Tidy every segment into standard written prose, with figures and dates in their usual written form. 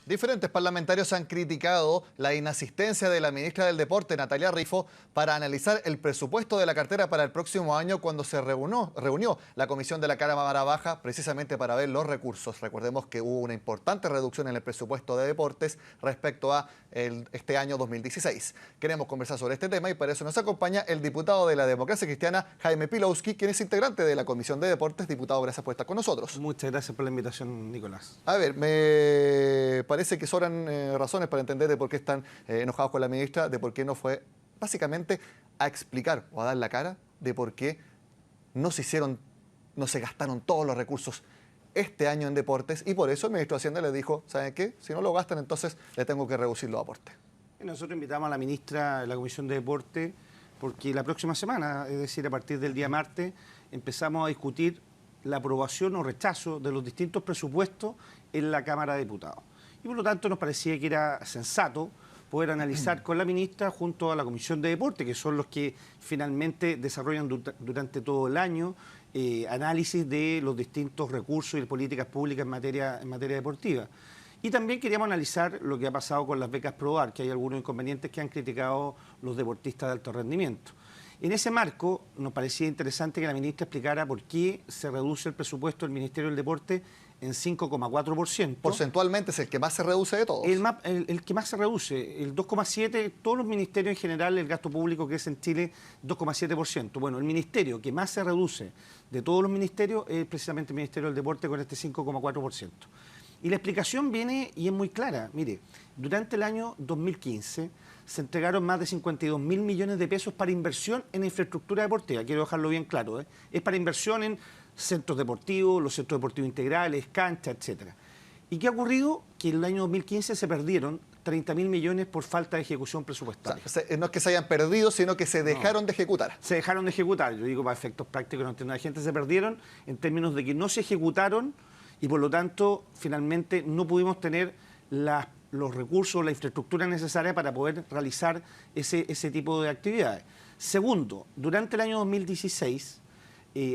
Diferentes parlamentarios han criticado la inasistencia de la ministra del Deporte, Natalia Rifo, para analizar el presupuesto de la cartera para el próximo año cuando se reunió la comisión de la Cámara Baja precisamente para ver los recursos. Recordemos que hubo una importante reducción en el presupuesto de deportes respecto a este año 2016. Queremos conversar sobre este tema y para eso nos acompaña el diputado de la Democracia Cristiana, Jaime Pilowski, quien es integrante de la Comisión de Deportes. Diputado, gracias por estar con nosotros. Muchas gracias por la invitación, Nicolás. A ver, me parece que sobran razones para entender de por qué están enojados con la ministra, de por qué no fue básicamente a explicar o a dar la cara de por qué no se gastaron todos los recursos este año en deportes, y por eso el ministro de Hacienda le dijo, ¿saben qué? Si no lo gastan, entonces le tengo que reducir los aportes. Nosotros invitamos a la ministra de la Comisión de Deporte porque la próxima semana, es decir, a partir del día martes, empezamos a discutir la aprobación o rechazo de los distintos presupuestos en la Cámara de Diputados. Y por lo tanto nos parecía que era sensato poder analizar con la ministra junto a la Comisión de Deporte, que son los que finalmente desarrollan durante todo el año análisis de los distintos recursos y políticas públicas en materia deportiva. Y también queríamos analizar lo que ha pasado con las becas ProDar, que hay algunos inconvenientes que han criticado los deportistas de alto rendimiento. En ese marco, nos parecía interesante que la ministra explicara por qué se reduce el presupuesto del Ministerio del Deporte en 5,4%. Porcentualmente es el que más se reduce de todos. El que más se reduce, el 2,7%, todos los ministerios en general, el gasto público que es en Chile, 2,7%. Bueno, el ministerio que más se reduce de todos los ministerios es precisamente el Ministerio del Deporte con este 5,4%. Y la explicación viene y es muy clara. Mire, durante el año 2015 se entregaron más de 52.000 millones de pesos para inversión en infraestructura deportiva. Quiero dejarlo bien claro, ¿eh? Es para inversión en centros deportivos, los centros deportivos integrales, canchas, etc. ¿Y qué ha ocurrido? Que en el año 2015 se perdieron 30.000 millones por falta de ejecución presupuestaria. O sea, no es que se hayan perdido, sino que se dejaron de ejecutar. Se dejaron de ejecutar. Yo digo para efectos prácticos, no entiendo, la gente se perdieron en términos de que no se ejecutaron y por lo tanto finalmente no pudimos tener los recursos, la infraestructura necesaria para poder realizar ese tipo de actividades. Segundo, durante el año 2016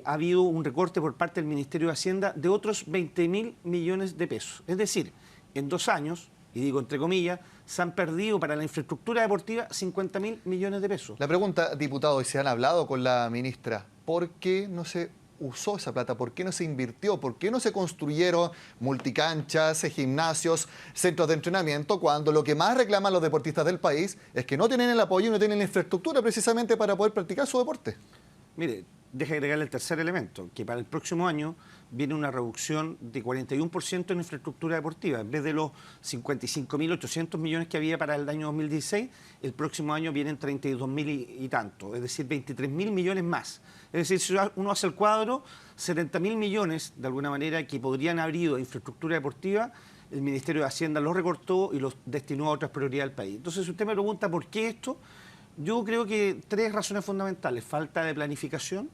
ha habido un recorte por parte del Ministerio de Hacienda de otros 20.000 millones de pesos. Es decir, en 2 años, y digo entre comillas, se han perdido para la infraestructura deportiva 50.000 millones de pesos. La pregunta, diputado, y se han hablado con la ministra, ¿por qué no se usó esa plata? ¿Por qué no se invirtió? ¿Por qué no se construyeron multicanchas, gimnasios, centros de entrenamiento, cuando lo que más reclaman los deportistas del país es que no tienen el apoyo y no tienen la infraestructura precisamente para poder practicar su deporte? Mire, deja agregarle el tercer elemento, que para el próximo año viene una reducción de 41% en infraestructura deportiva. En vez de los 55.800 millones que había para el año 2016, el próximo año vienen 32.000 y tanto, es decir, 23.000 millones más. Es decir, si uno hace el cuadro, 70.000 millones, de alguna manera, que podrían haber ido a infraestructura deportiva, el Ministerio de Hacienda los recortó y los destinó a otras prioridades del país. Entonces, si usted me pregunta por qué esto, yo creo que 3 razones fundamentales: falta de planificación,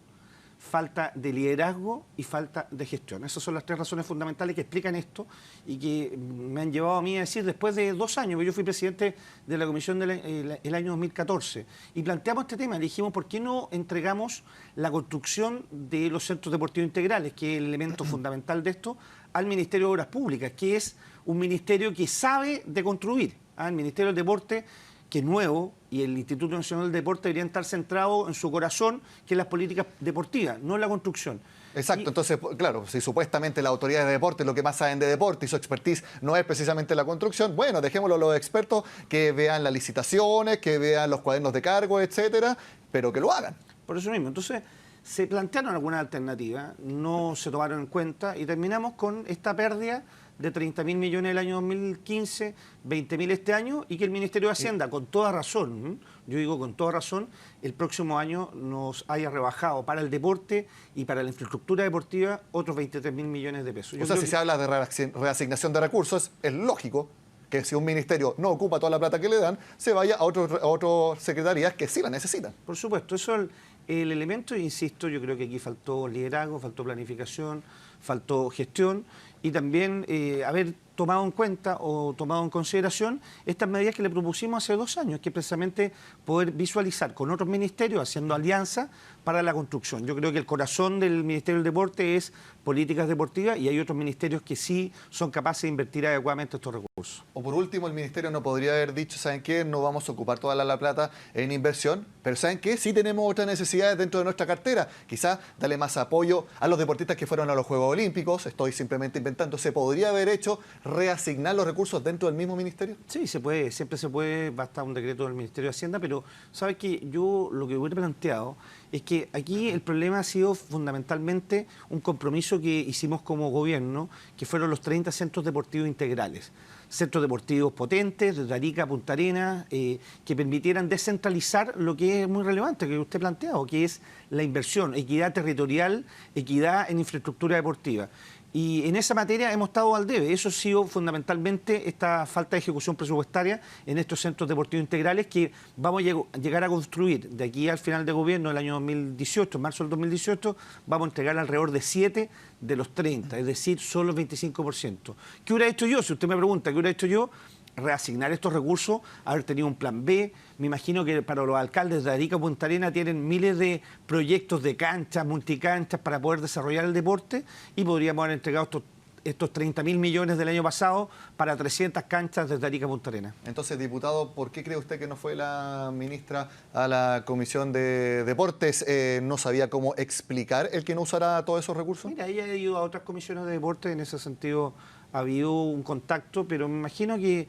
falta de liderazgo y falta de gestión. Esas son las 3 razones fundamentales que explican esto y que me han llevado a mí a decir, después de 2 años, yo fui presidente de la comisión el año 2014, y planteamos este tema, le dijimos, ¿por qué no entregamos la construcción de los centros deportivos integrales, que es el elemento fundamental de esto, al Ministerio de Obras Públicas, que es un ministerio que sabe de construir? El Ministerio del Deporte, que es nuevo, y el Instituto Nacional del Deporte deberían estar centrados en su corazón, que es las políticas deportivas, no en la construcción. Exacto, entonces, claro, si supuestamente las autoridades de deporte lo que más saben de deporte y su expertise no es precisamente la construcción, bueno, dejémoslo a los expertos que vean las licitaciones, que vean los cuadernos de cargo, etcétera, pero que lo hagan. Por eso mismo, entonces se plantearon algunas alternativas, no se tomaron en cuenta y terminamos con esta pérdida de 30.000 millones el año 2015, 20.000 este año, y que el Ministerio de Hacienda, con toda razón, yo digo con toda razón, el próximo año nos haya rebajado para el deporte y para la infraestructra deportiva otros 23.000 millones de pesos. O sea, si se habla de reasignación de recursos, es lógico que si un ministerio no ocupa toda la plata que le dan, se vaya a otras secretarías que sí la necesitan. Por supuesto, eso es el elemento, insisto, yo creo que aquí faltó liderazgo, faltó planificación, faltó gestión y también haber tomado en cuenta o tomado en consideración estas medidas que le propusimos hace 2 años, que es precisamente poder visualizar con otros ministerios, haciendo alianza para la construcción. Yo creo que el corazón del Ministerio del Deporte es políticas deportivas y hay otros ministerios que sí son capaces de invertir adecuadamente estos recursos. O por último, el Ministerio no podría haber dicho, ¿saben qué? No vamos a ocupar toda la plata en inversión, pero ¿saben qué? Sí tenemos otras necesidades dentro de nuestra cartera. Quizás darle más apoyo a los deportistas que fueron a los Juegos Olímpicos, estoy simplemente inventando. ¿Se podría haber hecho reasignar los recursos dentro del mismo ministerio? Sí, se puede, siempre se puede, basta un decreto del Ministerio de Hacienda, pero ¿sabe qué? Yo lo que hubiera planteado es que aquí el problema ha sido fundamentalmente un compromiso que hicimos como gobierno, que fueron los 30 centros deportivos integrales. Centros deportivos potentes, desde Arica a Punta Arenas, que permitieran descentralizar lo que es muy relevante, que usted ha planteado, que es la inversión, equidad territorial, equidad en infraestructura deportiva. Y en esa materia hemos estado al debe. Eso ha sido fundamentalmente esta falta de ejecución presupuestaria en estos centros deportivos integrales que vamos a llegar a construir de aquí al final de gobierno del año 2018, en marzo del 2018, vamos a entregar alrededor de 7 de los 30, es decir, solo el 25%. ¿Qué hubiera hecho yo? Si usted me pregunta, ¿qué hubiera hecho yo? Reasignar estos recursos, haber tenido un plan B. Me imagino que para los alcaldes de Arica o Punta Arenas tienen miles de proyectos de canchas, multicanchas para poder desarrollar el deporte y podríamos haber entregado estos 30.000 millones del año pasado para 300 canchas desde Arica a Punta Arenas. Entonces, diputado, ¿por qué cree usted que no fue la ministra a la Comisión de Deportes? ¿No sabía cómo explicar el que no usara todos esos recursos? Mira, ella ha ido a otras comisiones de deporte, en ese sentido ha habido un contacto, pero me imagino que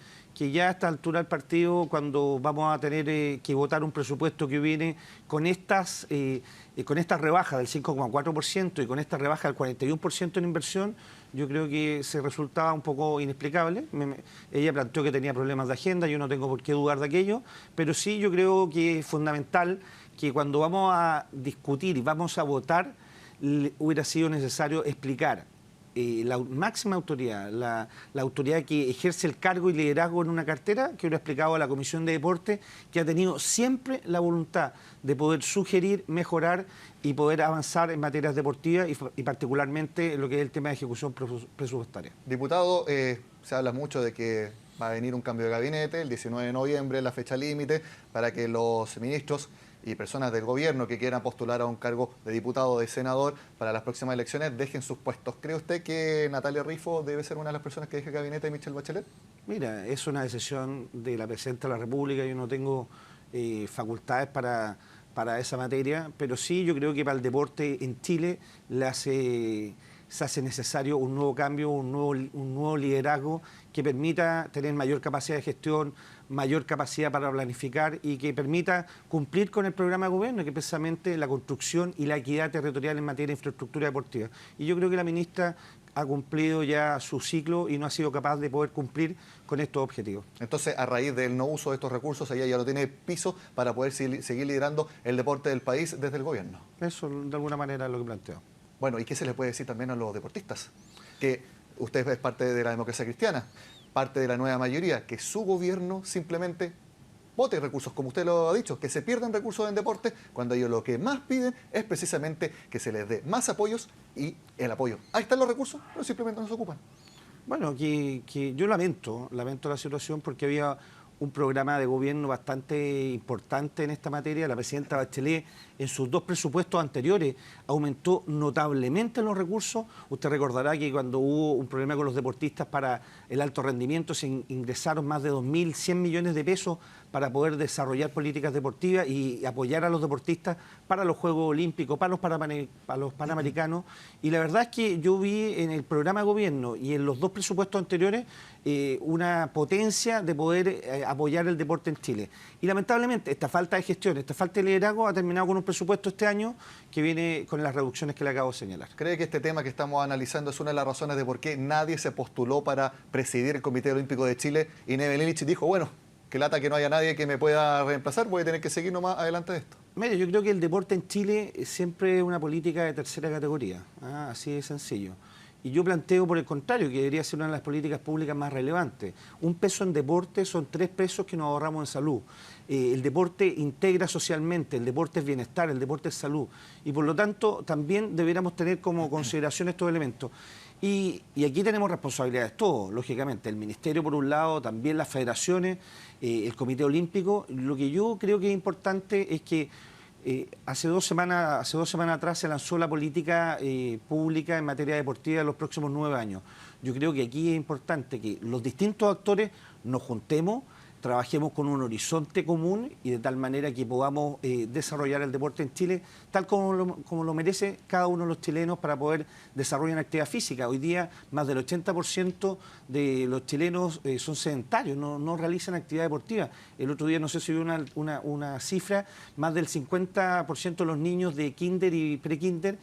ya a esta altura del partido, cuando vamos a tener que votar un presupuesto que viene con estas rebajas del 5,4% y con esta rebaja del 41% en inversión, yo creo que se resultaba un poco inexplicable. Ella planteó que tenía problemas de agenda, yo no tengo por qué dudar de aquello, pero sí yo creo que es fundamental que cuando vamos a discutir y vamos a votar, hubiera sido necesario explicar la máxima autoridad, la autoridad que ejerce el cargo y liderazgo en una cartera, que hubiera explicado a la Comisión de Deporte, que ha tenido siempre la voluntad de poder sugerir, mejorar y poder avanzar en materias deportivas y particularmente en lo que es el tema de ejecución presupuestaria. Diputado, se habla mucho de que va a venir un cambio de gabinete el 19 de noviembre, la fecha límite, para que los ministros y personas del gobierno que quieran postular a un cargo de diputado o de senador para las próximas elecciones dejen sus puestos. ¿Cree usted que Natalia Rifo debe ser una de las personas que deje el gabinete de Michelle Bachelet? Mira, es una decisión de la Presidenta de la República, yo no tengo facultades para esa materia, pero sí yo creo que para el deporte en Chile se hace necesario un nuevo cambio, un nuevo liderazgo que permita tener mayor capacidad de gestión, mayor capacidad para planificar y que permita cumplir con el programa de gobierno, que es precisamente la construcción y la equidad territorial en materia de infraestructura deportiva. Y yo creo que la ministra ha cumplido ya su ciclo y no ha sido capaz de poder cumplir con estos objetivos. Entonces, a raíz del no uso de estos recursos, ella ya no tiene piso para poder seguir liderando el deporte del país desde el gobierno. Eso, de alguna manera, es lo que planteo. Bueno, ¿y qué se le puede decir también a los deportistas? Que usted es parte de la democracia cristiana, parte de la nueva mayoría, que su gobierno simplemente vote recursos, como usted lo ha dicho, que se pierdan recursos en deporte, cuando ellos lo que más piden es precisamente que se les dé más apoyos y el apoyo. Ahí están los recursos, pero simplemente no se ocupan. Bueno, que yo lamento la situación porque había un programa de gobierno bastante importante en esta materia. La presidenta Bachelet, en sus 2 presupuestos anteriores, aumentó notablemente los recursos. Usted recordará que cuando hubo un problema con los deportistas para el alto rendimiento, se ingresaron más de 2.100 millones de pesos para poder desarrollar políticas deportivas y apoyar a los deportistas para los Juegos Olímpicos, para los Panamericanos. Y la verdad es que yo vi en el programa de gobierno y en los 2 presupuestos anteriores una potencia de poder apoyar el deporte en Chile. Y lamentablemente esta falta de gestión, esta falta de liderazgo ha terminado con un presupuesto este año que viene con las reducciones que le acabo de señalar. ¿Cree que este tema que estamos analizando es una de las razones de por qué nadie se postuló para presidir el Comité Olímpico de Chile y Nevelinich dijo, bueno, que lata que no haya nadie que me pueda reemplazar, voy a tener que seguir nomás adelante de esto? Mire, yo creo que el deporte en Chile siempre es una política de tercera categoría, así de sencillo. Y yo planteo, por el contrario, que debería ser una de las políticas públicas más relevantes. Un peso en deporte son 3 pesos que nos ahorramos en salud. El deporte integra socialmente, el deporte es bienestar, el deporte es salud. Y por lo tanto, también deberíamos tener como consideración estos elementos. Y aquí tenemos responsabilidades todos, lógicamente. El Ministerio, por un lado, también las federaciones, el Comité Olímpico. Lo que yo creo que es importante es que hace dos semanas atrás se lanzó la política pública en materia deportiva de los próximos 9 años. Yo creo que aquí es importante que los distintos actores nos juntemos, trabajemos con un horizonte común y de tal manera que podamos desarrollar el deporte en Chile tal como lo merece cada uno de los chilenos para poder desarrollar actividad física. Hoy día más del 80% de los chilenos son sedentarios, no realizan actividad deportiva. El otro día, no sé si vio una cifra, más del 50% de los niños de kinder y pre-kinder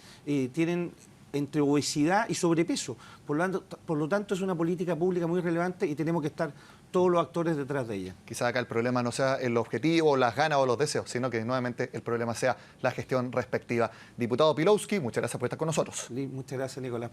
tienen entre obesidad y sobrepeso. Por lo tanto, es una política pública muy relevante y tenemos que estar todos los actores detrás de ella. Quizá acá el problema no sea el objetivo, las ganas o los deseos, sino que nuevamente el problema sea la gestión respectiva. Diputado Pilowski, muchas gracias por estar con nosotros. Muchas gracias, Nicolás.